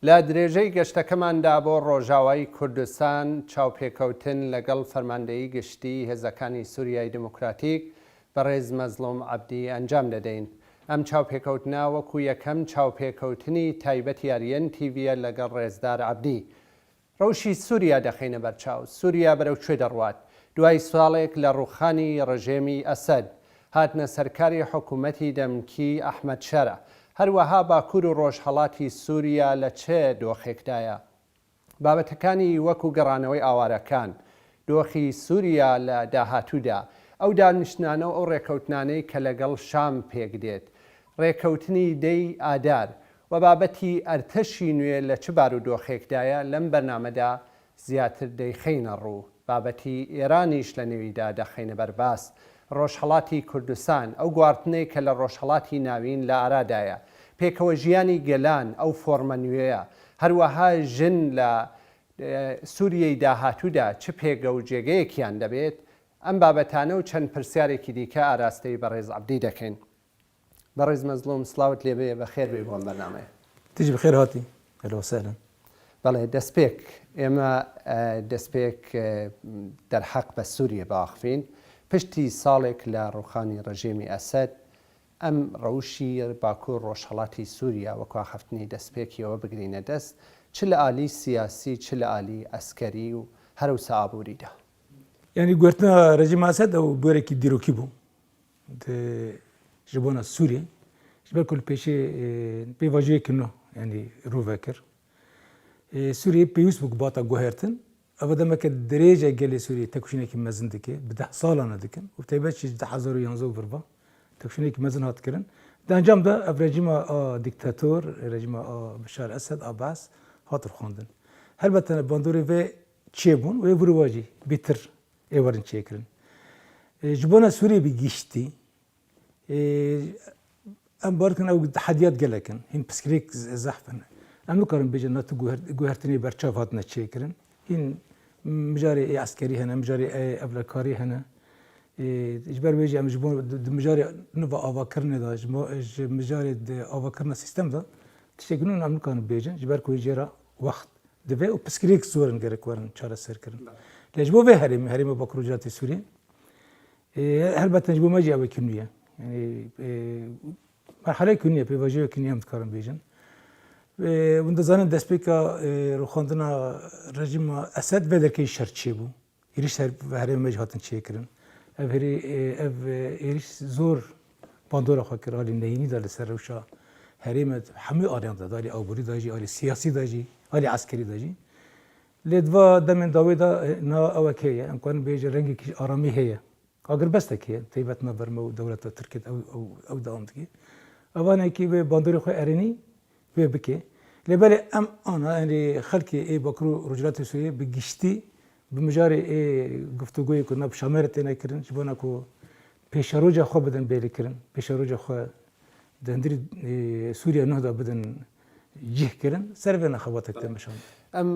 لە درێژەی گەشتەکەماندا بۆ ڕۆژاوای کوردستان چاوپێکەوتن لەگەڵ فەرماندەیی گشتی هێزەکانی سووریای دموکراتیک بەڕێز مەزلوم عەبدی ئەنجام دەدەین. ئەم چاوپێکەوتنە وەکو یەکەم چاوپێکەوتنی تایبەت یاریەن تیڤە لەگەڵ ڕێزدار عەبدی. ڕەوشی سووریا دەخینە بەرچاو. سووریا بەرەو کوێ دەڕوات؟ دوای ساڵێک لە ڕووخانی ڕژێمی ئەسەد هاتنە سەرکاری حکوومەتی دەمکی ئەحمەد شەرە. هەروەها باکوور و ڕۆژهەڵاتی سووریا لە چه دۆخێکدایە؟ بابەتەکانی وەکو گەڕانەوەی ئاوارەکان، دۆخی سووریا لە داهاتوودا، ئەو دانیشتنانە و ئەو ڕێکەوتنانەی کە لەگەڵ شام پێک دێت، ڕێکەوتنی دەی ئادار و بابەتی ئەرتەشی نوێ لە چ بار و دۆخێکدایە لەم بەرنامەدا زیاتر دەیخینە ڕوو. بابەتی ئێرانیش لە نێویدا دەخینە بەرباس. ڕۆژهەڵاتی کوردستان، ئەو گواردنەی کە لە ڕۆژهەڵاتی ناوین لە ئارادایە، پێکەوە ژیانی گەلان ئەو فۆرمە نوێیە، هەروەها ژن لە سووریای داهاتوودا چ پێگە و جێگەیەکیان دەبێت. ئەم بابەتانە و چەند پرسیارێکی دیکە ئاراستەی بەڕێز عەبدی دەکەین. بەڕێز مەزلوم سڵاوت لێبێ، بەخێر بێ بۆم بەرنامەیە. تیجی بخێر هاتی. هەلا وسهلا. بەڵێ دەستپێک ئێمە دەستپێک دەرحەق بە سووریە باخفین. پشتی ساڵێک لە ڕووخانی ڕژێمی ئەسەد ئەم ڕەوشی باکوور ڕۆژهەڵاتی سووریا وەکو خەفتنی دەستپێکیەوە بگرینە دەست، چ لە ئالی سیاسی چ لە ئالی ئەسکەری و هەروسا ئابووریدا. یعنی گوێرتنە ڕژێمی ئەسەد ئەو بۆرێکی دیرۆکی بوو ji bona Sûriyê ji ber ku li pêşê pêvajiyekirino yanî rûve kir. Sûriyê pêwîst bû bata guhertin. Ev demeke dirêja gelê Sûriyê tekuşînekî mezin dike, bi 10 salan dikin û taybet jî 2011 virva tekuşînekî mezin hat kirin. Di encam da ev rejîma a dîktator, rejîma a Bişar Esed Abbas hatir xwandin. Helbette bandorê vê çêbûn wê virûwa jî bêtir ê werin çêkirin. Ji bona Sûriyê bi giştî em barkin ew tehediyat gelekin, hîn piskirêk zehfin. Em nikarin bêjin na tu guhertinê berçav hatine çêkirin. Hîn mijarê ê eskerî hene, mijarê evlekarî hene. Ji ber wê jî em ji bo di mijarê niva avakirinê da, ji mijarê di avakirina sîstem da tiştekî nû em nikarin bêjin ji ber ku wê jêra wext dibe û piskirêk zorin gerek werin çareserkirin. Lê ji bo vê herêmê, herêma Bakur û Cihatê Sûriyê helbette ji bo me jî ew wekî nû ye. Yani merheleyekî nû ye, pêvajiyekî nû ye em dikarin bêjin. Hûn dizanin destpêka rûxandina rejîma Esed vê derkeyî şer çêbû. Êriş herêma me jî hatin çêkirin. Ev êriş zor bandora xwe kir alî neyînî da li ser rewşa herême hemû aliyan da, alî awborî da jî, alî siyasî da jî, alî eskerî da jî. Lê diva demên dawê da na ewek heye, em karin bêjin rengekî aramî heye. Agirbestekî ye, taybet na berma û dewleta Tirkiye ew dawam dike. Evanekî wê bandorê xwe erênî wê bike. Lêberê em ana yanî xelkê ê Bakur û Rûjilatê Sûriyê bi giştî bi mijarê ê guftugûyê ku nav şamerê têne kirin ji bona ku pêşeroca xwe bidin bêrîkirin, pêşeroca xwe di hundirî Sûriya nû da bidin cih kirin, ser vê nexebatek te meşand. ئەم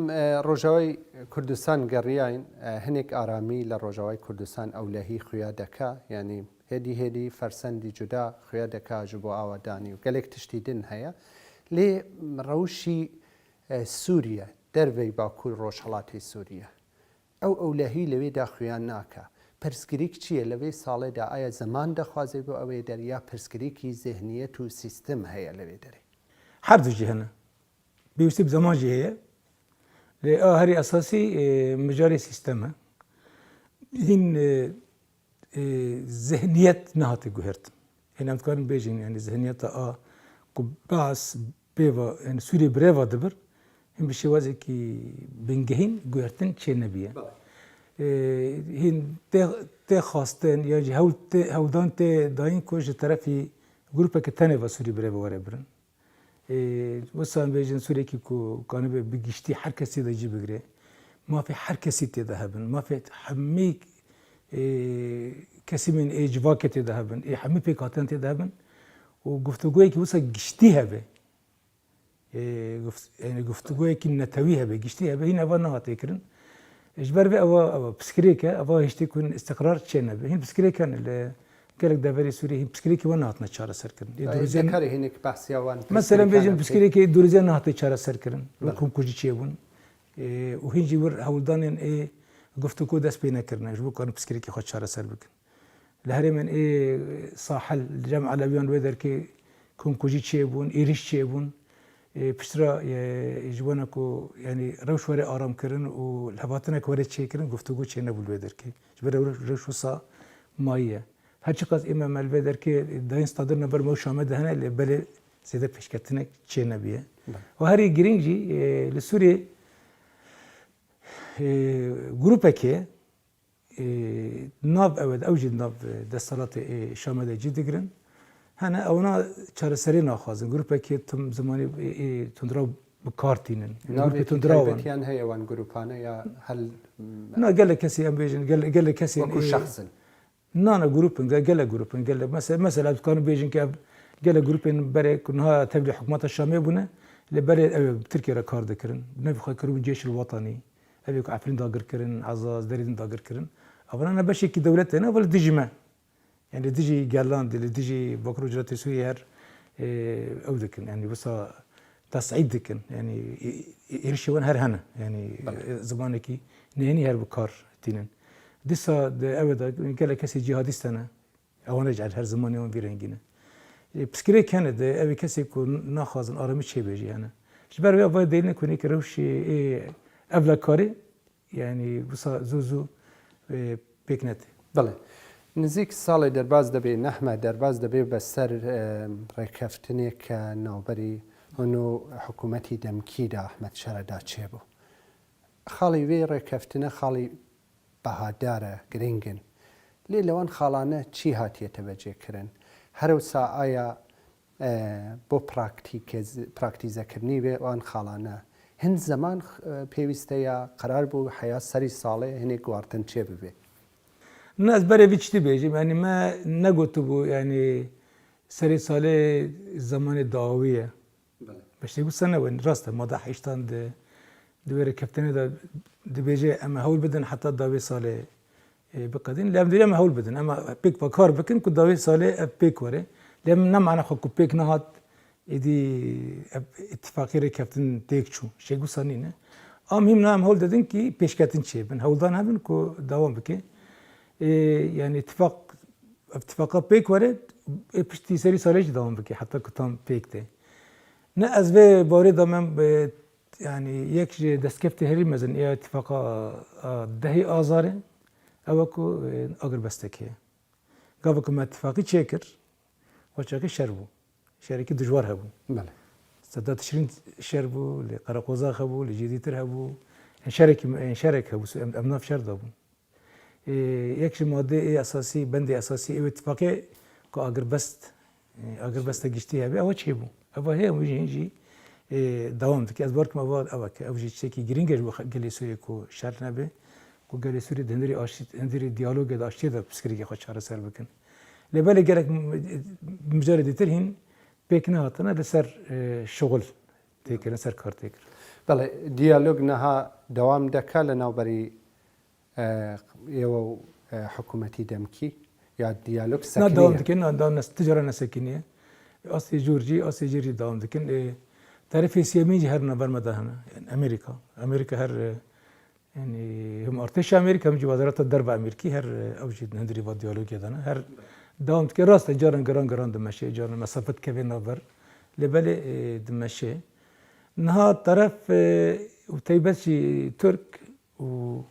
ڕۆژاوای کوردستان گەڕیاین هەنێک ئارامی لە ڕۆژاوای کوردستان ئەولەهی خویا دەکا، ینی هێدی فەرسەندی جودا خویا دەکا ji بۆ ئاوادانی و gelek tiştî din heye. Lê rewşî Sûriye dervey Bakur Rojhilatê Sûriye ew ewlehî li wê de xuya nake. Pirsgirêk çi ye li vê salê de aya zeman dixwaze bo ew ê derê ya pirsgirêkî zihniyet û sîstem heye li wê derê? Her du jî hene. Pêwîstî bi zeman jî heye. Lê a herî esasî mijarê sîsteme. Hîn zihniyet nehatê guhertin. Hîn em dikarin bêjin yani zihniyeta a ku bas pêva yani Sûriyê bi rêva dibir, hîn bi şêwazekî bingehîn guhertin çê nebiye. Hîn tê xastin ya jî hewldan tê dayîn ku ji terefî grupeke tenê ve Sûrî bi rêve were birin. Wisa bêjin Sûriyekî ku kanibe bi giştî her kesî de jî bigire. Mafê her kesî tê de hebin. Mafê hemî kesimên ê civakê tê de hebin. Ê hemî pêkhatin tê de hebin. û guftugûyekî wisa giştî hebe. Yani guftugûyekî netewî hebe, giştî hebe, hîn eva nehatê kirin. Ji ber vê ewa piskirêk e, eva hiştê ku hîn istiqrar çê nebe. Hîn piskirêk hene li gelek deveri Suriye psikolojik ve nahatına çare serkirin. ذكر هناك بحث يوان Mesela bejim psikolojik duruzen nahatı çare serkirin. Kum kuji çiyebun. و هنجي ور هولدانين ايه گفتگو دست پی نکردن جو کارن پسکری که خود چاره سر بکن لهره من ايه ساحل جمع لبیان ودر که کم کجی چیه بون ایریش چیه بون پشترا جوانا کو یعنی روش وره آرام کردن و لحظاتنا که وره چیه کردن گفتگو چیه نبود ودر که جبر روش وسا مایه هر چقدر امام الودر که داین استادر نبر مو شامل دهنه بله زیاده پیشکتنه چیه نبیه و هری گرینجی لسوریه گروپه که ناب اود اوجد ناب دستالات شامل جدی گرن هنه اونا چاره سری ناخوازن گروپه که تم زمانی تندرا بکارتینن نابی تندراوان هی وان گروپانه یا هل نه گله کسی ام بیجن گله کسی وكل شخص نه نه گروپن گله گروپن گله مثلا کان بیجن که گله گروپن برای کنها تبلیغ حکومت الشاميه بونه لبرای ترکیه را کار دکرن نفخه کرو جيش الوطني أبيك عفرين داقر كرن عزاز دريدن داقر كرن أولا أنا بشي كي دولتنا ولا ديجي ما يعني ديجي جالاند اللي ديجي بكرو جرات سوريا هر أو دكن يعني بس تصعيد دكن يعني يرشون هر هنا يعني زمانكي نهني هر بكار تينن ديسا أبدا قال كسي جهاديستنا أو نرجع هر زمان يوم بيرنجينا بسكري كانت أبي كسي يكون ناخذ أرامي شيء بيجي أنا شباب يا باي دينا كوني كروشي أفلا كاري يعني بس زوزو بيكنت بله نزیک سال درباز دبی نحمه درباز دبی بسر رکفتنی که نوبری هنو حکومتی دمکی دا احمد شردا چه بو خالی وی رکفتنه خالی بهاداره گرینگن لی لوان خالانه چی هاتیه توجه کرن هر وسا آیا بو پراکتیزه کرنی و آن خالانه هند زمان پیوسته یا قرار بو حیات سری ساله هنی گوارتن چه ببی الناس بري بيجتي بيجي يعني ما نقولت بو يعني سري صالة زمان الدعوية بس يقول سنة وين راسته ما ضح يشتان دوير كابتن ده بيجي أما هول بدن حتى الدعوية صالة بقدين لأن دي ما هول بدن أما بيك بكار بكن كل دعوية صالة بيك وري لأن نم أنا خو بيك نهات إدي اتفاقية كابتن تيكشو شيء يقول سنينه هم نام هول ددن كي بيش كابتن شيء بن هول دان هذن كو دوام بكي يعني اتفاقات بيك ورد بشتي سري سالج دوام بكي حتى كتام بيك ده نا از به بارد من يعني یک دستکفت هری مزن یا اتفاقا دهی آزاره او کو اگر بستکه قبل که ما اتفاقی چکر و چاکی شربو شرکت دجوار هبو بله صدات تشرين شربو لقرقوزا هبو لجديتر هبو شرك هبو امناف شرد هبو یک ماده اساسی بند اساسی اتفاقی که اگر بست گشتی هبی او چی بو او هی میجی دوام که از بارک مواد او که اوجی چکی گرینگش بو گلی سوری کو شرط نبه کو گلی سوری دندری آشتی دندری دیالوگ داشتی ده پسکری خود چاره سر بکن لباله گرک مجرد دیترین بکنه هاتنا لسر شغل تکر سر کار تکر بله دیالوگ نها دوام دکال نوبری یو حکومتی دمکی یا دیالوگ سکنیه نه دوام دکن نه دوام تجاره نسکنیه اصلی جورجی اصلی جوری دوام دکن تعرف سیامی هر نبر مدهنا يعني امريكا هر يعني هم ارتش امريكا هم وزارات الدرب امريكي هر اوجد هندري با ديالوج دانا هر دوام دکن راست جارن گران دمشي جارن مسافت كبير نبر لبالي دمشي نها طرف وتيبسي ترك و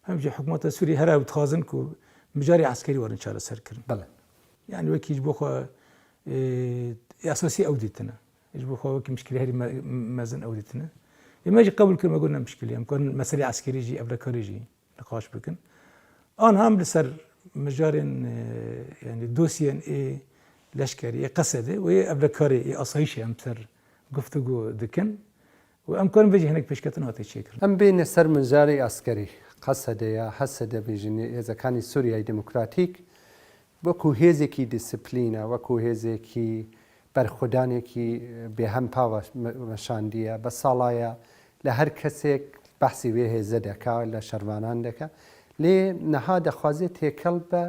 همجي حكومات سوريا هر بتخازن كو مجاري عسكري ورن شار سر كرن بله يعني وكيج بوخا اساسي اوديتنا يجبو خوك مشكله هذه مازن اوديتنا لما يجي قبل كل ما قلنا مشكله يمكن مسألة عسكري يجي قبل كاريجي نقاش بكن انا هم لسر مجارين يعني دوسيان لشكري قصده وهي قبل كاري اصايش هم سر گفتگو دكن وامكان بيجي هناك بشكتنا هاتي شكل ام بين سر مجاري عسكري قصده يا حسده بيجني اذا كان سوريا ديمقراطيك وكو هيزكي ديسيبلينا وكو هيزكي برخودانێکی بێ هەم پاوە مەشاندیە بە ساڵایە لە هەر کەسێک بەحسی وێ هێزە دەکا لە شەروانان دەکە لێ نەها دەخوازێت تێکەڵ بە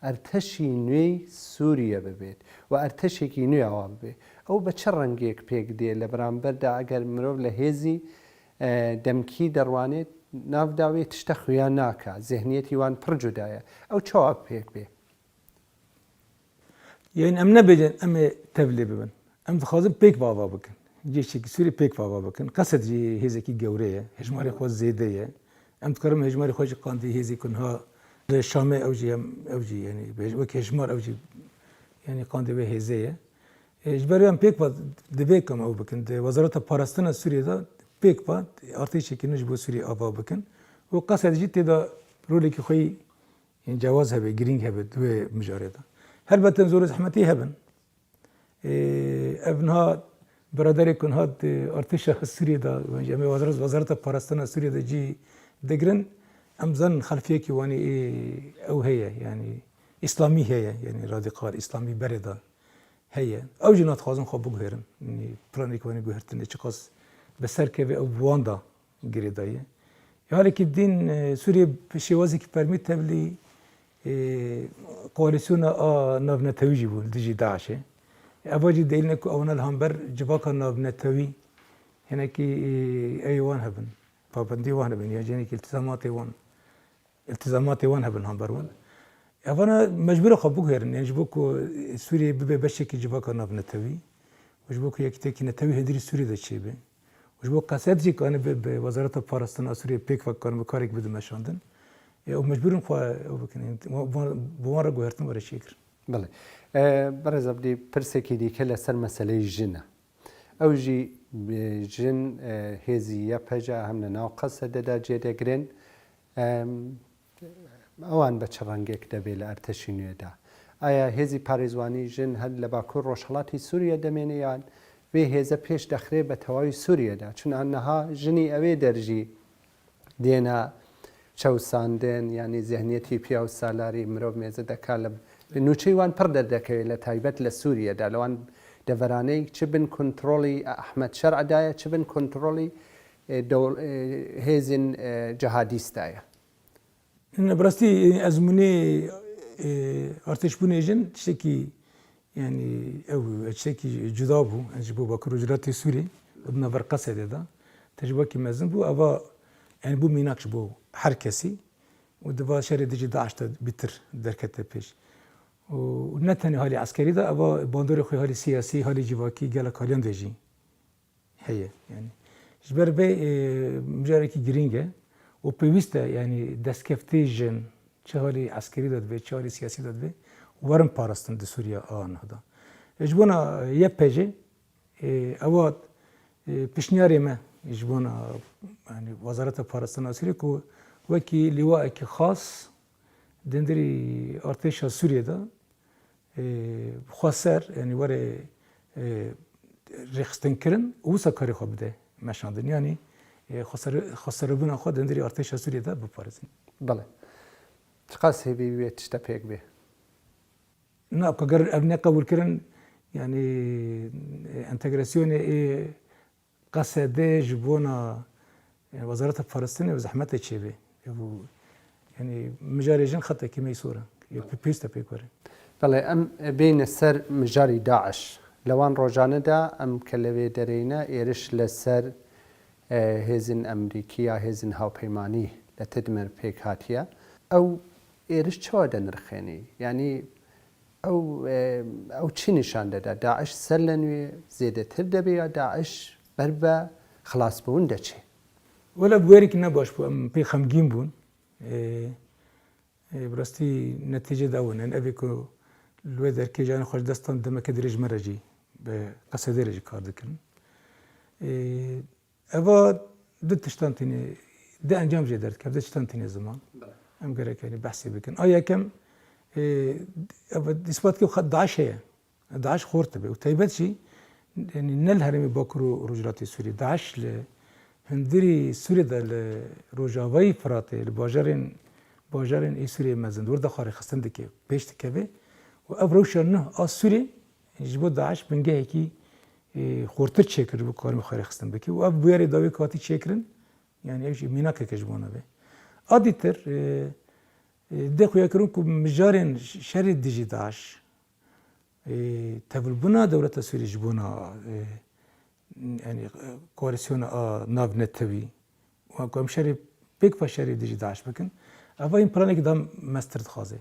ئەرتەشی نوێی سووریە ببێت و ئەرتەشێکی نوێەوە ببێت ئەو بە چه ڕەنگێک پێک دێ لە بەرامبەردا ئەگەر مرۆڤ لە هێزی دەمکی دەڕوانێت ناوداوێت تشتە خویان ناکە زێهنیەتی وان پڕ جودایە ئەو چاوە پێک بێ یعنی ئەم نەبێجن ئەمێ تەولێ ببن ئەم دخوازم پێک باوا بکەن جێشێکی سووری پێک باوا بکەن قەسەت هێزێکی گەورەیە هێژماری خۆ زێدەیە ئەم دکارم هێژماری خۆشی قاندی هێزی کونها لە شامێ ئەوجی ینی وەک هێژمار ئەوجی ینی قاندی وێ هێزەیە هێژبەری ئەم پێک دەبێکم ئەو بکەن وەزارەتە پاراستنە سووریەدا پێک با ئارتیشێکی نوش بۆ سووری ئاوا بکەن و قەسەتجی تێدا ڕۆلێکی خۆی جیاواز هەبێ گرنگ هەبێت دوێ مژارێدا هەلبەتە زۆر زەحمەتی هەبن ئەڤنها برادری کن هات ارتش سوریه دا جمعی وزارت پاراستنا سوریه دا جی دگرن امزن خلفیه کی وانی او هيا يعني اسلامي هيا يعني راديقال اسلامي بردا هيا او جنات خازن خو بگهرن يعني پرانیک وانی گهرتن چقاس بسر که او بواندا گریدایه يعني که دین سوریه شوازی کی پرمیت تبلی کواليسيون نافنا توجي بول دجي داعشه أواجد دليلنا كأونا الهامبر جباكا نابنتوي هنا كي أيوان هبن فبندي وان هبن يعني كي التزاماتي وان هبن هامبر وان أنا مجبور أخبوك هرن يعني جبوك سوريا ببشة كي جباكا نابنتوي وجبوك يكتكي نتوي هدري سوريا ده شيء به وجبوك قصد جي كان بوزارة الباراستان سوريا بيك فكان مكارك بدو مشاندن ومجبور نخوا بوان رجو هرتم ولا شيكر بله برز ابدی پرسکی دیگه لسر مسئله جنه او جی جن هزیه پجا هم ناقص دادا جدا گرن اوان بچه رنگک دبیل ارتشینیه دا آیا هزی پاریزوانی جن هل لباکور روشلاتی سوریه دمینیان و هزه پیش دخره به توای سوریه دا چون انها جنی اوی درجی دینا چوساندن یعنی ذهنیتی پیاو سالاری مرو میزه دکالب نوچەی وان پڕ دەردەکەوێت لە تایبەت لە سووریەدا لەوان دەڤەرانەی چ بن کۆنتترۆلی ئەحمەد شەرعدایە چ بن کۆنتترۆلی هێزن جەهادیستایە براستی ئەزمونێ ئارتشبوونێژن شتێکی ینی ئەو شتێکی جودا بوو ئەنج بۆ باکوڕۆژراتی سووری بنە بەر قەسەدێدا تەجربەکی مەزن بوو ئەوە ینی بوو میناکش بۆ هەر کەسی و دەبا شەرێ دژی داعشتە بیتر دەرکەتە پێش و نه تنها حالی عسکری دا اما باندور خوی حالی سیاسی حالی جواکی گله کالیان دیجی هیه یعنی جبر به مجاری کی گرینگه و پیوسته یعنی دستکفتی جن چه حالی عسکری داد به چه حالی سیاسی داد به ورم پاراستن د سوریه آن هدا اجبونا یه پجه اواد پیشنیاری ما اجبونا یعنی وزارت پاراستن سوریه کو وکی لواء کی خاص دندری ارتش سوریه دا خسر یعنی وره رخصتن کردن و سکاری خوب ده مشاندن یعنی خسر بنا خود دندری ارتش سوریه دا بپارزن بله چقدر هیوی بیت تپیک به نه اگر ابن قبول کردن یعنی انتگراسیون قصده جبونا وزارت فلسطین و زحمت چی به يعني مجاري جن خطة كما يصورة بيستا بيكوري بله ام بين السر مجاري داعش لوان روجانه دا ام كلوي درينا ايرش لسر هزن امريكيا هزن هاو بيماني لتدمر بيك هاتيا او ايرش چوا دا نرخيني يعني او چي نشان دا داعش سلنوي زيادة تبدا بيا داعش بربا خلاص بون دا چي ولا بواريك نباش بو ام بي خمجين بون براستی نتیجه داونه نبی که لوی در کی جان خوش دستان دم که درج مرجی به قصد درج کار دکن اوا دو تشتان تینی ده انجام جدرد که ده تشتان تینی زمان ام گره کنی بحثی بکن آیا کم اثبات که خد داعش هست داعش خورده به و تایبت چی یعنی نل هرمی باکرو رجلاتی سوری داعش ل هندری سوریه دل روجاوی فراته باجرین ای سوریه مزند ورده خاری خستن دکی پیش دکه و ابروشان نه آس سوریه جبو داعش بنگه کی خورتر چکر بو کارم خاری خستن بکی و اب بیاری داوی کاتی چکرن یعنی ایش مینا که کجبونه به عادی تر دخویا کرن کو مجارن شر دیجی داش تبل بنا دولت سوریه جبونا yani koalisyona nav nettevi و کوم شری پیک فشری دیجی داش بکن اول این پلانی که دام مسترد خازه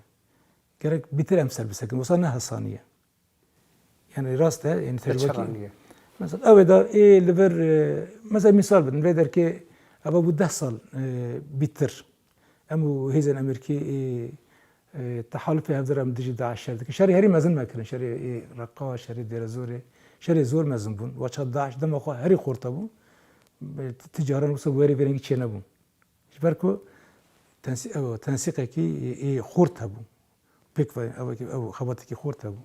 gerek bitir emsal bisekin وصل نه حسانیه yani rast yani tecrübe mesela evet da liver mesela misal بدن بدر ki ama bu 10 سال bitir ama هیزن امریکی تحالف هذا رام دیجی داعش شرد که شری هری مزن مکرن شری رقا شری دیرزوری شری زور مزن بون و چه داعش دم آخه هری خورده بون تجاران وصل وری برنگی چه نبون برکو تنسیق کی خورده بون پیک او خباتی کی خورده بون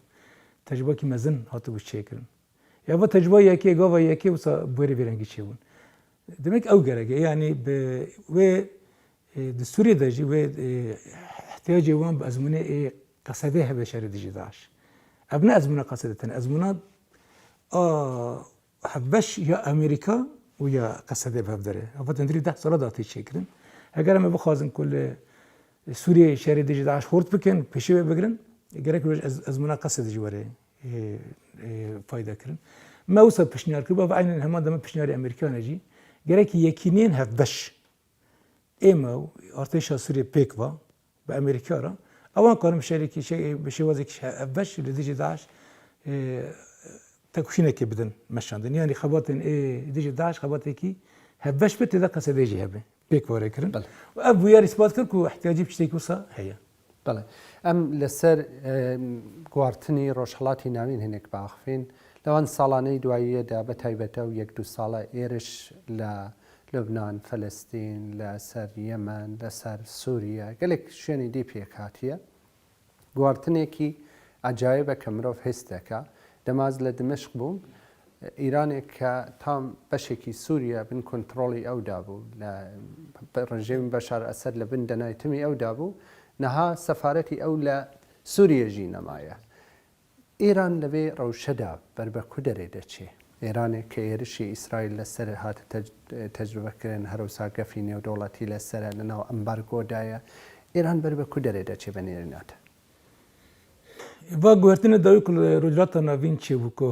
تجربه کی مزن هاتو بوش چه کردن یا و تجربه یکی گاوا یکی وصل وری برنگی چه بون demek او گرگه یعنی به و دستوری داشتی و احتیاجی وان به ازمنه قصده هبشری دیجی داش ابن ازمنه قصده تن ازمنه هبش یا امریکا و یا قصده بهدره افت اندری 10 سال داتی چیکرن اگر ما بخوازن کل سوریه شهر دیجی داش خورد بکن پیشی بگیرن گرک روز ازمنه قصده جواره فایده کرن ما وصل پیشنهاد کرد و عین همان دم پیشنهاد امریکا نجی گرک یکینین هبش اما ارتش سوریه پیک و به امریکا را اوان کارم شریکی شی به شوازی که هبش دیجی داش تکوشینه که بدن مشاندن یعنی خباتن دیجی داش خباتی کی هبش به تدا قصده جی هبه پیک واره کرن و ابو یار اثبات کرد که احتیاجی بشتی کوسا هيا بله ام لسر گوارتنی روشهلاتی ناوین هنک باخفین لوان سالانه دواییه دا بتایبته و یک دو ساله ایرش لبنان فلسطین لسر یمن لسر سوریه گلک شونی دی پیک هاتیه گوارتنی کی عجایبه که مروف هسته که دماز لدمشق بوم ایرانی که تام بشکی سوریه بن کنترولی او دابو رژیم بشار اسد لبن دنایتمی او دابو نها سفارتی او لسوریه جی نمایه ایران لبی روشدا بربه کدره دچه ایرانی که ایرشی اسرائیل لسر هات تجربه کردن هروسا گفینی و دولتی لسر لناو امبارگو دایه ایران بربه کدره دچه بنیرنات و گوهرتن داوی کل رجلات نوین چه بو که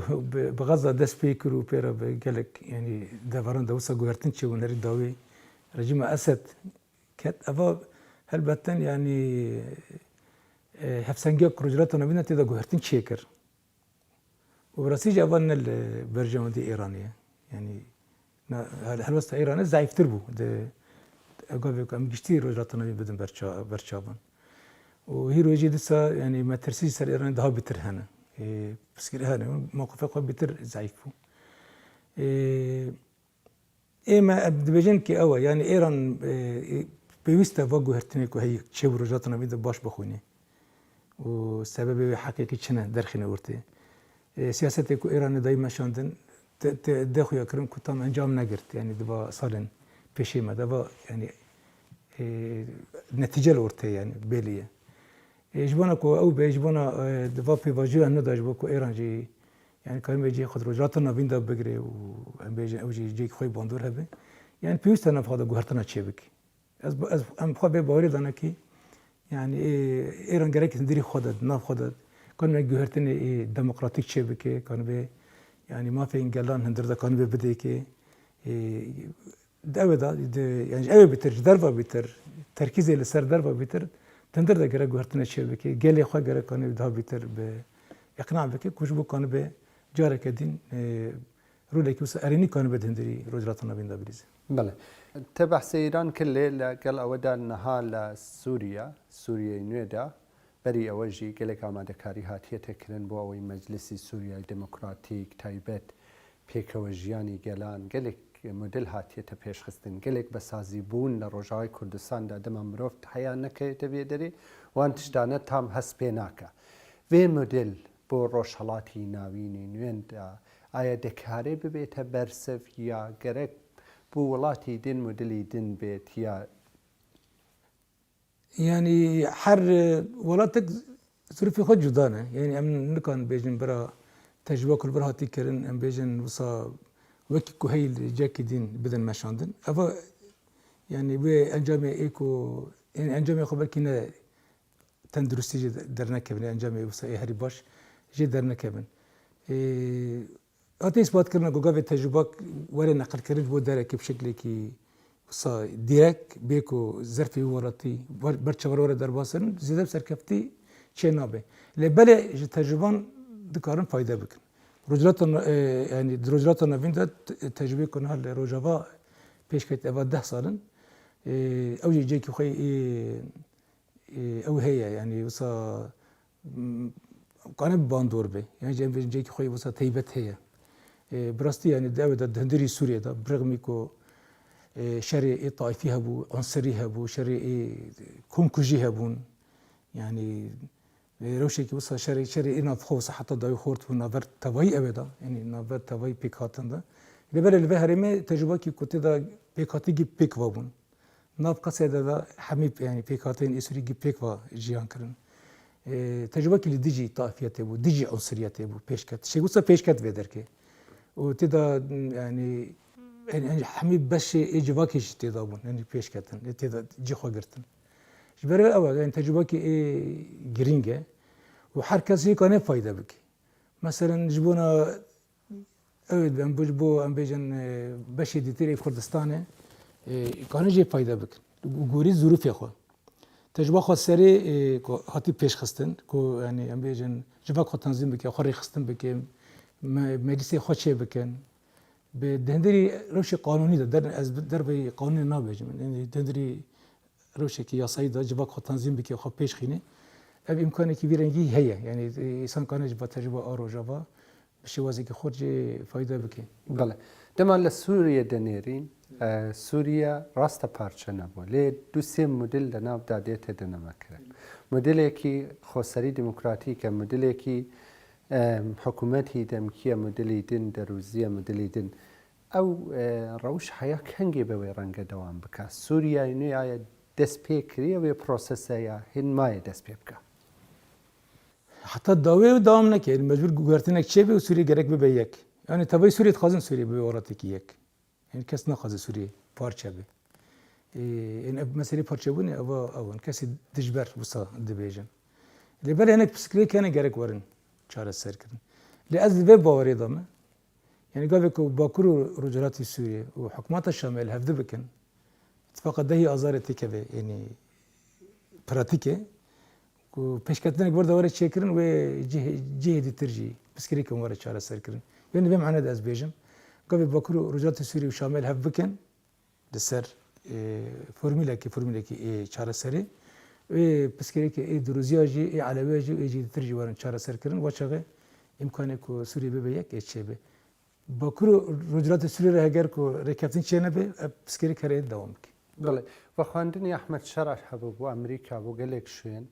بغض دست پیکر و پیرا به گلک یعنی دوران دوسا گوهرتن چه بو نری داوی رژیم اسد کت اوا هلبتن یعنی هفسنگی رجلات نوین تیدا گوهرتن چه کر و براسیج اول نل برجام دی ایرانیه یعنی هلوست ایران ضعیفتر بو ده اگه کم گشتی رجلات نوین بدن برچابان و هی روزی دسا یعنی ما ترسیج سر ایران ده بیتر هنه بس که هنه موقفه خود بیتر ضعیف بو ما دبیجن که اوه یعنی ایران بیوسته واقع هرتنی که هی چه بروجات نوید باش بخونه و سبب حقیقی چنه درخنه ورته سیاستی که ایران دایم شاندن دخویا کرم که تام انجام نگرد یعنی دوا سالن پیشی ما دوا یعنی نتیجه ورته یعنی بیلیه اجبانا کو او به اجبانا دوا پی واجو انو داش بو کو ایران جی یعنی کاری میجی خود روزات نوین دا بگیره و ام بیج او جی خوی باندور هبه یعنی پیوست نفاده گوهرتنا چه بکی از ام خو به باوری دانه کی یعنی ایران گره که دری خودت نه خودت کن می گوهرتن دموکراتیک چه بکی کن به یعنی ما فی انگلان هندر دا کن به بده کی دعوه دا یعنی اوه بیتر دروا بیتر ترکیز لسر دروا بیتر تندر دا گره گوهرتنه چه بکی گلی خواه گره کنه ده بیتر به اقناع بکی کش بو کنه به جاره کدین رولی که واسه ارینی کنه به دندری روزراتنا بینده بریزه بله تبع ایران کلی لقل اودا نها لسوریا سوریه نویدا بری اوجی گلک آماده کاری هاتیه تکرن بو اوی مجلسی سوریای دموکراتیک تایبت پیکوجیانی گلان گلک مدل هاتیه تا پیش خستن گلک بسازی بون لروجای کردستان دا دم مروفت حیا نکه تبیه داری وان تشتانه تام هسپی ناکه وی مدل بو روشهلاتی ناوینی نوین دا آیا دکاره ببیت برسف یا گرک بو ولاتی دین مدلی دین بیت یا يعني حر ولاتك ظروف خود جدانه يعني ام نكون بيجن برا تجربه كل برا هاتي كرن ام بيجن وصا وكي كهيل جاكي دين بدن مشاندن افا يعني بي انجام ايكو يعني انجام خبر كنا تندرستی درنه کبن انجام وسای هری باش جی درنه کبن آتی اثبات کردن گوگاه تجربه ولی نقل کردن بود داره که بشکلی که وسا دیرک بیکو ظرفی وراتی برچور ور در باسن زیاد سرکفتی چه نابه لبله تجربان دکارن فایده بکن روزلات یعنی روزلات نوین داد تجربه کنه هل روجاوا پیش کت اول 10 سالن اوجی جی که خوی او هي يعني وصا قانب باندور به يعني جنب جيك خوي وصا تيبت هي براستي يعني داود الدندري سوريا ده برغم كو شري طائفي هبو عنصري هبو شري كومكوجي هبون يعني روشي وصا شري إنا بخوص حتى دا يخورت ونافر تواي أبدا يعني نافر تواي بيكاتن ده لبلا اللي بهرمي تجربة كي كنت دا بيكاتي جي بيك وابون ناف قصيدة دا حميب يعني بيكاتين إسوري جي بيك وا جيان كرن تجربة كي ديجي طائفية بو ديجي عنصرية بو بيشكت شيء وصا بيشكت بدركي وتدا يعني حميب بس إجواكيش تدا بون يعني بيشكتن تدا جي خو قرتن جبرة أول يعني تجربة كي جرينجة وحركة كانت فايدة بك مثلا جبونا أود بن بجبو أم بيجن بشي ديتري في كردستان كانوا جي فايدة بك وجوري ظروف يا خو تجربة خو سري هاتي بيش خستن كو يعني أم بيجن جبا خو تنظيم بك خو خستن بك مجلس خو شيء بكن بدهندري روش قانوني ده در بي قانون نابج يعني دهندري روش كي يصيد جبا خو تنظيم بك خو بيش خينه اب امكانه كبير انجي هي يعني انسان كان جبا تجربه ارو جبا بشوازي که خود فایده بکن. بله. دمان لسوریا دنیرین سوریا راست پارچه نبود. لی دو سه مدل دناب داده تدنام کرد. مدلی که خسری دموکراتیک، مدلی که حکومتی دمکیه، مدلی دین دروزیه، مدلی دین او روش حیا کنگی به رنگ دوام بکه. سوریا اینو یا دست پیکری و پروسسه یا هن مای دست پیکه. حتی داوی دوام نکرد مجبور گوگرتنک چه به سوریه گرک به یک یعنی تبای سوریه خازن سوریه به وراتی کی یک یعنی کس نخواهد سوریه پارچه به این مسئله پارچه بونه اون کسی دجبر وسا دبیجن لبلا هناك بسكلي كان جرك ورن شهر السر كرن لأزل في باوري ضمه يعني قال لك باكر رجالات سوريا وحكومات الشمال هفد بكن اتفاق ده هي أزار تكبه يعني براتيكه و پیشکتنه برد وارد چه کردن و جهدی ترجی بسکری کم وارد چهار سر کردن یعنی به معنی از بیشم قبل باکر رجالات سوری و شامل هف بکن دسر فرموله کی چهار سری و بسکری که دروزی جی علوی جی جهدی ترجی وارد چهار سر کردن و چه امکانه کو سوری به یک چه به باکر رجالات سوری را اگر کو رکابتن چه نبه بسکری کاری دوام کی. بله و خواندنی احمد شرح حبوب و امریکا و گلک شوین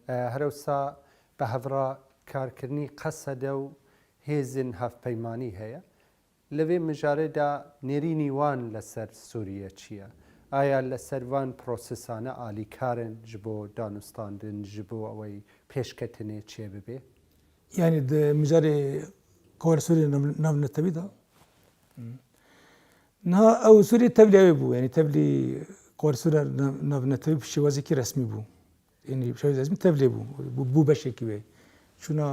هروسا به هفرا کارکردنی قصد و هیزن هف پیمانی هیا لوی مجارده نرینی وان لسر سوریه چیه آیا لسر وان پروسسانه آلی کارن جبو دانستاندن جبو اوی پیشکتنه چیه ببی؟ یعنی ده مجاره کار سوریه نام نتبی دا نه او سوریه تبلی بو یعنی تبلی کار سوریه نام نتبی بشوازی که رسمی بو يعني بشوي لازم تبليبو بو بشي كبير شونا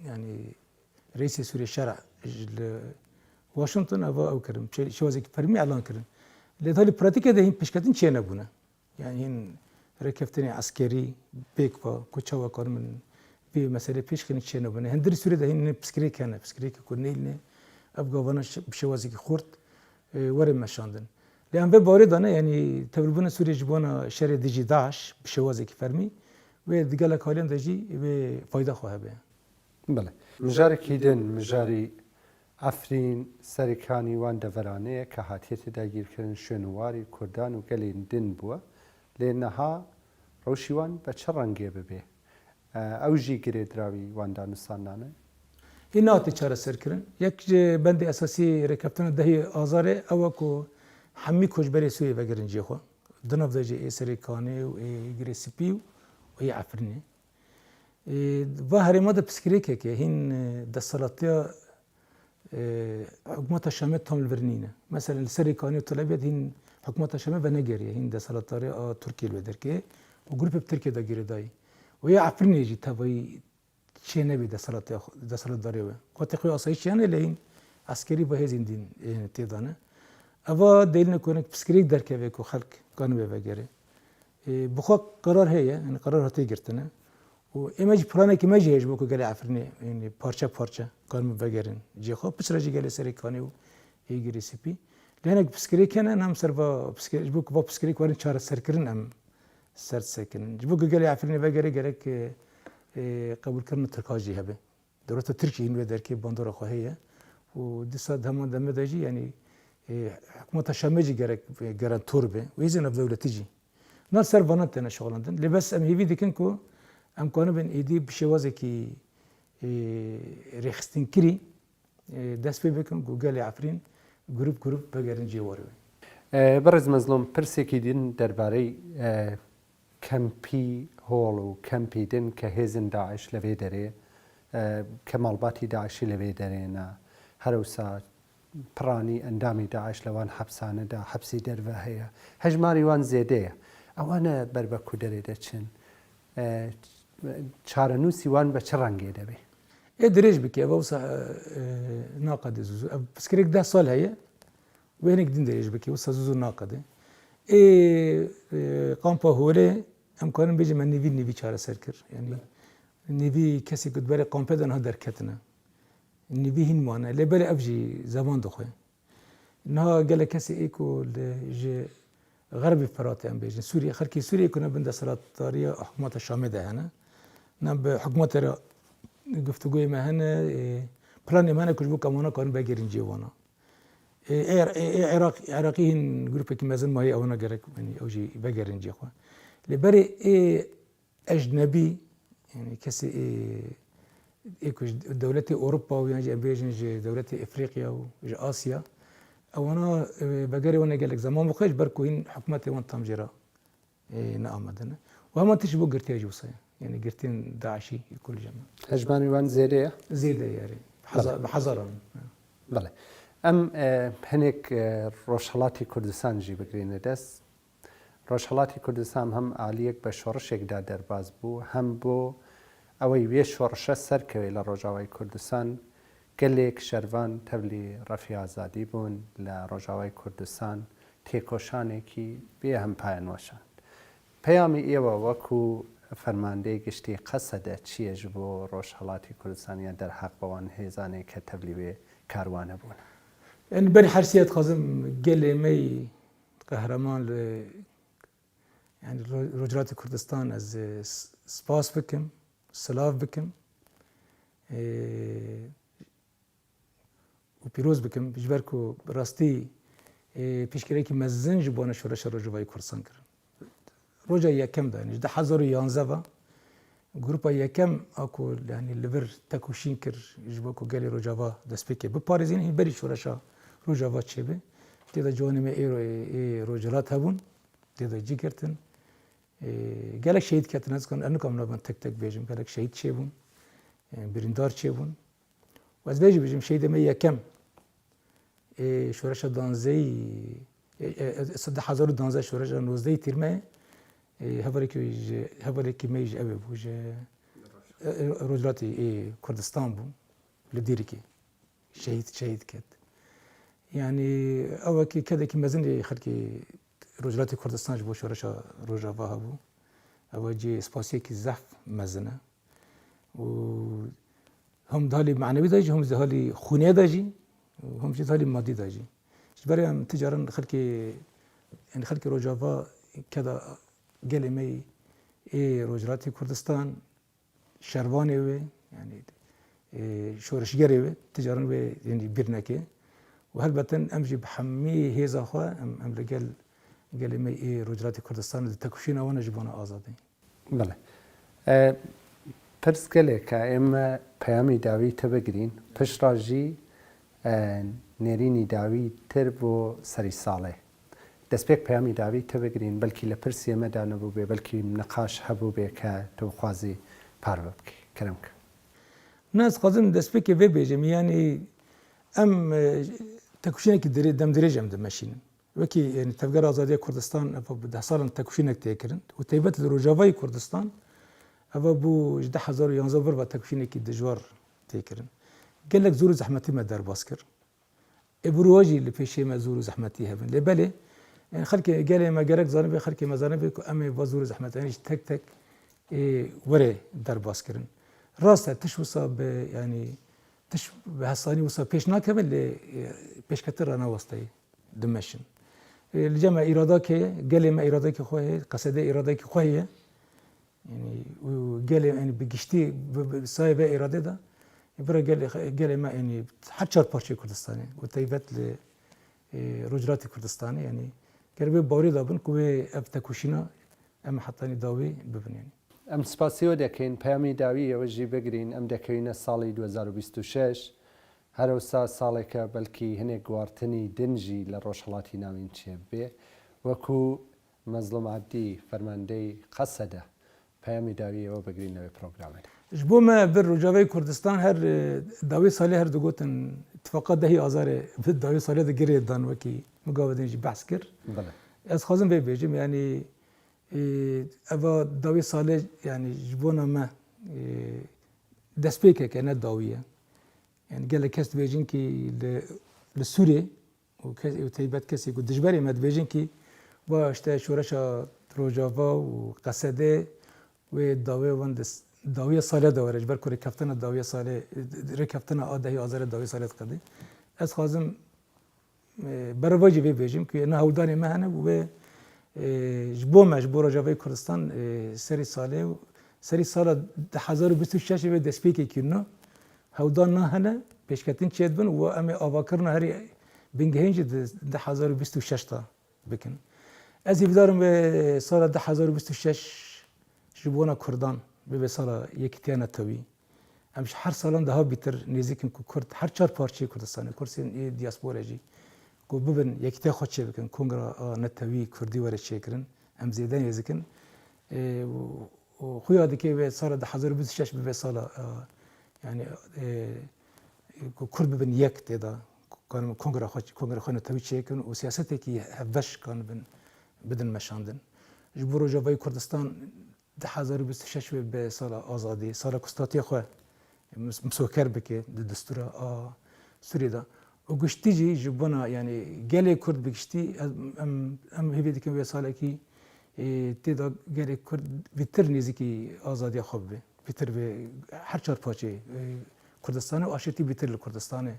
يعني رئيس سوريا الشرع واشنطن او كرم شو زي فرمي اعلان كرم لذلك براتيكا ده هين بيشكاتين شي نبونا يعني هين ركفتني عسكري بيكوا كوتشوا كان من في مساله بيشكن شي نبونا هندري سوريا ده هين بسكري كان بسكري كونيلني ابغى وانا بشوازي خورت ورم مشاندن لأن في باردانه يعني تبربون سوريا جبونا شر ديجي داعش بشوازي كفرمي ودقالك حاليا دجي بفايدة خواه به. بله. مجاری کیدن مجاری افرین سرکانی وان دورانه که حتیت داگیر کردن شنواری کردان و گلین دن بوا لأنها روشیوان بچه رنگی ببه اوجی گرید راوی وان دانستانانه. این ناتی چاره سر کردن یک بند اساسی رکابتن دهی آزاره او کو حمی کجبری سوی و گرنجی خو دناف داجی سرکانه و گریسپی و عفرنی و هرماد بسکریکه که هین دستالاتیا حکومت شامل تامل برنینه مثلا سرکانه و طلبیت هین حکومت شامل و نگریه هین دستالاتاری ترکیه بدر که و گروپ ترکیه دا گیردایی و یا عفرینی جی تبایی چه نبی دستالت داره و قطعی خوی آسایش یعنی لین عسکری به هزین دین تیدانه اوا دلیل نکنه پسکریک درکه و کو خلق قانون بگیره بخوا قرار هست یعنی قرار هاتی گرتنه و ایمج پلانه که مجهش بو که گلی عفرینی یعنی پارچه قانون بگیرن جی خوب پس راجی گلی سری کانی و ایگی ریسیپی لانه پسکریک کنه نام سر با پسکریک بو که با پسکریک وارن چهار سرکرن ام سرد سکنن جبو که گلی عفرینی بگیره گله که قبول کردن ترکاجی هبه دولت ترکی این و درکی باندور خواهیه و دیسا همان دم داجی یعنی حکومت شامجی گرانتور به و ایزن اف دولتی جی نار سر وانت تنه شغلندن لباس ام هیوی دیکن کو ام کانو بن ایدی بشوازه کی ریخستین کری دست پی بکن گوگل عفرین گروپ بگرن جیواری برز مظلوم پرسێکی دین دەربارەی کەمپی هۆڵ و کەمپی دن کە هێزن داعش لەوێ دەرێ کە ماڵباتی داعشی لەوێ دەرێنە هەروسا پڕانی ئەندامی داعش لەوان حەبسانەدا حەبسی دەربە هەیە هەژماری وان زێدەیە ئەوانە بربەکو دەرێ دەچن چارەنووسی وان بە چ ڕەنگێ دەبێ درێژ بکە ئەوە ناقەدە زوو پسکرێک 10 سال هەیە وينك دين دريج بكي وسازوزو ناقده قامپا هوره امکانم بيجي من نيفي چاره سركر يعني نيفي كسي قد بري قامپا دن ها دركتنا نيفي هين مانا لبري افجي زمان دخوه انها قال كسي ايكو جي غربي فراتي ام بيجي سوريا خركي سوريا كنا بند صلاه طاريه حكومه الشام ده هنا نم بحكومه گفتگوی ما هنا بلان ما كوش بو كمانا كان بگيرين جيوانا عراقيين جروب كمازن ما هي أونا جرك يعني أوجي بجرين جيخوا لبري أجنبي يعني كسي كوش دولة أوروبا ويعني أمريكا دولة إفريقيا وجي آسيا أونا بجري وانا جالك زمان بخيش بركوين حكومتي وان تامجرا نأمدنا وهم تشبو قرتي جوصي يعني قرتين داعشي كل جماعة هجماني وان زيدة يعني بحذرا بله ام هنێک ڕۆژهەڵاتی کوردستان جی بگرینە دەست ڕۆژهەڵاتی کوردستان هەم ئالیەک بە شۆڕشێکدا دەرباز بوو هەم بۆ ئەوەی وێ شۆڕشە سەرکەوێ لە ڕۆژاوای کوردستان گەلێک شەروان تەبلی ڕەفی ئازادی بوون لە ڕۆژاوای کوردستان تێکۆشانێکی بێ هەم پایانوەشان پەیامی ئێوە وەکو فەرماندەی گشتی قەسەدە چیەش بۆ ڕۆژهەڵاتی کوردستانیە دەرحەق بەوان هێزانێک کە تەبلی وێ کاروانە بوون يعني بني حرسيات خازم قال مي قهرمان يعني رجلات كردستان از سپاس بكم سلاف بكم وبيروز بكم بجبركو براستي بيشكريكي مزن جبونا شورش رجوعي كردستان كرن رجع يكم ده يعني ده 1011 جروبا يكم اكو يعني ليفر تاكوشين كر جبوكو قالي رجاوا دسبيكي بباريزين هي بري شورشا روجاوا چيبه تيدا جوني مي روجلات هبون تيدا جي كرتن قالك شهيد كاتناز كون انكم نبن تك بيجم قالك شهيد چيبون بريندار چيبون واز بيجم شهيد مي يكم شورشا دانزي صد حزار دانزي شورشا نوزدي تيرمه هبركي ميج ابي بوج روجلاتي كردستان بو لديركي شهيد كات يعني أول كذا كي مازن خلكي رجلات كردستان جبوا شورشا روجافا هبو أول جي سباسي كي زحف مازنة وهم دهالي معنوي داجي هم دهالي خونية داجي وهم جي دهالي مادي داجي جبري هم تجارا خلكي يعني خلكي روجافا كذا قال مي رجلات كردستان شرواني وي يعني شورشگري وي تجارا وي يعني بيرنكي وهلبتن امجي بحمي هيزا خوا ام رجال قال مي رجلات كردستان تكوشينا وانا جبونا ازادي بله پرس گەلێک کە ئێمە پەیامی داوی تەبگرین پشتڕاژی نێرینی داوی تر بۆ سەری ساڵێ دەستپێک پەیامی داوی تەبگرین بەلکی لە پرسی ئێمەدا نەبوو بێ بەلکی نەقاش هەبوو بێ کە تۆخوازی پار بکەی کەرەمکە ناس قازم دەستپێکی وێ بێژم يعني ام تكوشينك دم دريج ام دمشين وكي يعني تفجر ازاديه كردستان ده صار تكوشينك تيكرن وتيبت الرجافاي كردستان هوا بو 10011 ور با تکفینه کی دجوار تکرن گلک زور زحمتی ما در باس کر ابرواجی لپیشه ما زور زحمتی هبن لبله يعني خلك قال ما قالك زانبي خلك ما زانبي امي بزور زحمت يعني تك تك وري در باس كرن راست تش وصاب يعني تش بهالصاني وصاب بيش ناكمل بيش كتر انا وسطي دمشن الجمع ارادك قال ما ارادك خويه قصده ارادك خويه يعني وقال يعني بقشتي صايب اراده ده يبرا قال ما يعني حتى بارشي كردستاني وتيبت لرجرات كردستاني يعني كربي باوري دابن كوي ابتكوشينا ام حطاني داوي ببن يعني ام سپاسیو دەکەین پەیامی داوی ئەوەژی بگرین ئەم دەکەوینە ساڵی 2026 هەروسا ساڵێکە بەلکی هەنێک گواردنی دنجی لە ڕۆژهەڵاتی ناوین چێ بێ وەکو مەزلوم عەبدی فەرماندەی قەسەدە پەیامی داوی ئەوە بگرینەوەی پرۆگرامێک جبو ما بر رجاوی کردستان هر داوی سالی هر دوگوتن اتفاقات دهی آزار بد داوی سالی ده گریه دان وکی مقابلین جی بحث کر بله از خازم بیجیم يعني اوا داوی سالی يعني جبونا ما دست پیکه که نه داویه يعني قال کس بیجین کی لسوریه و تیبت کسی کو دجبری مد بیجین کی با اشته شورش رجاوا و قصده و داوی وندس داویه ساله دوره جبر کوری کفتن داویه ساله رکفتن آدهی آزار داویه ساله قدی از خازم برواجی بیجیم که نه هودانی مهنه و جبو مجبور جوی کردستان سری سال 2026 به دسپیکی کنه هودان نه هنه پیشکتین چید بن و امی آواکرنا هری بینگهینج 2026 تا بکن از ایدارم به سال 2026 جبونا کردان به سال یک تیانه توی امش هر سالان ده بیتر نزدیکن که کرد هر چهار پارچه کردستانه کرسی دیاسپورا جی کو ببن یک تا خود چه بکن کنگرا نتوی کردی وره چه کرن ام زیدن یزکن و خویا دیگه به سال 2026 به سال يعني كرد بن يك تدا كان كونغرا خو نتوي چيكن و سياسته كي هبش كان بدن مشاندن جبرو جوي كردستان 2026 به سال آزادی سال کستاتی خو مسوکر بکه دستور سوری دا و گشتی جی جبنا يعني گله کرد بگشتی ام هیوی دیگه به سال کی تدا گله کرد بیتر نزدیکی آزادی خوب به بیتر به هر چهار پاچه کردستان و آشتی بیتر کردستان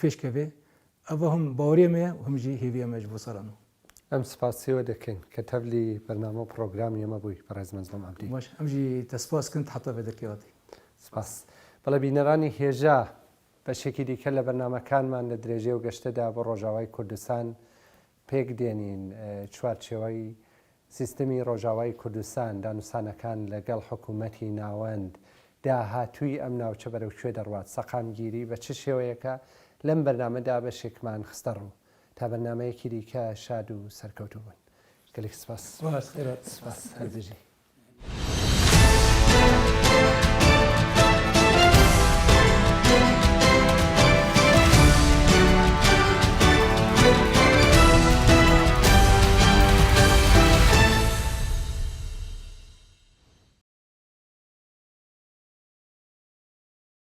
پیش که به اما هم باوری می هم جی هیوی مجبور سرانو ام سپاسیو دەکەین کە تەبلی بەرنامە پرۆگرامی ئەمە بووی بەڕێز مەزلوم عەبدی باش ئەمجی تەسپاس کن حتا بەدەرکەوەتی سپاس بەڵێ بینەرانی هێژا بەشێکی دیکە لە بەرنامەکانمان لە درێژێ و گەشتەدا بۆ ڕۆژاوای کوردستان پێک دێنین چوارچێوەی سیستەمی ڕۆژاوای کوردستان دانووسانەکان لەگەڵ حکوومەتی ناوەند داهاتووی ئەم ناوچە بەرەو کوێ دەڕوات سەقامگیری بە چ شێوەیەکە لەم بەرنامەدا بەشێکمان خستە ڕوو تا برنامه‌یەکی دیکە شاد و سەرکەوتوو بوون گەلێک سپاس باش خێرات سپاس هەردەجی